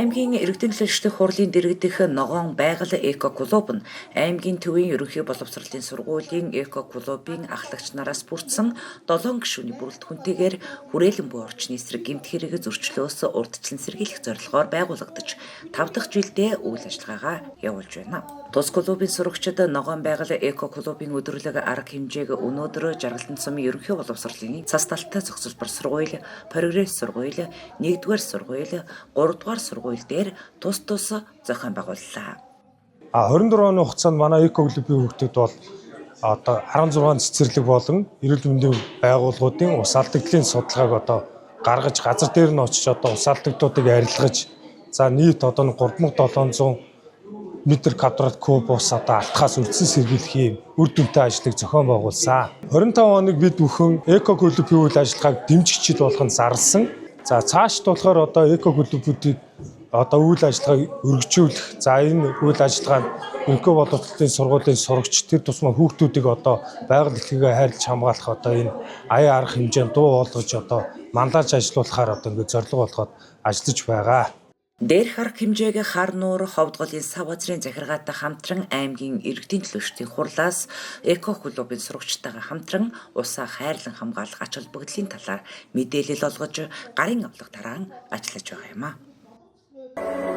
Аймгийн иргэдийн төлөөлөлтийн хурлын дэргэдэх ногоон байгаль эко клуб нь аймгийн төвийн ерөнхий боловсролын сургуулийн эко клубын ахлагч нараас бүрдсэн 7 гишүүний бүрэлдэхүүнтэйгээр хүрээлэн буй орчны эсрэг гэмт хэрэг зөрчлөөс урьдчилан сэргийлэх зорилгоор байгуулагдаж 5 дахь жилдээ үйл ажиллагаагаа явуулж байна. Тус клубын сурагчид ногоон байгаль эко клубын өдөрлөг арга хэмжээг өнөөдөр Жаргалан сумын ерөнхий боловсролын цас талтай зохицолбор сургууль, прогресс сургууль, 1-р сургууль, 3-р сургууль дээр тус зохион байгууллаа. 24 оны хугацаанд манай эко клубын хүүхдүүд бол одоо 16 цэцэрлэг болон эрүүл мэндийн байгууллагуудын ус алдагдлын судалгааг одоо гаргаж газар дээр нь очиж одоо ус алдагдуудыг арилгаж за нийт одоо 3700 метр квадрат куб ус одоо алтхаас үлдсэн сэргийлэх юм үр дүнтэй ажлыг зохион байгуулсан. 25 хоног бид бүхэн эко клубын үйл ажиллагааг дэмжигчид болгон зарласан. За цаашд болохоор одоо эко клубүүдийг одоо үйл ажиллагааг өргөжүүлэх. За энэ үйл ажиллагаанд ерөнхий боловсролын сургуулийн сурагч тэр тусмаа хүүхдүүдийг одоо байгаль эрхлэгээ хайрлаж хамгаалах одоо энэ аяа арга хэмжээнд дуу болгож одоо мандаж ажиллуулахаар одоо ингэ зорилго болгоод ажиллаж байгаа. Дээрх арга хэмжээг хар нуур ховдголын сав газрын захиргаатай хамтран аймгийн иргэдийн төлөөлөлтийн хурлаас эко клубын сурагчтайгаа хамтран усаа хайрлан хамгаалах ач холбогдлын талаар мэдээлэл олгож гарын авлага тараан ажиллаж байгаа юм а.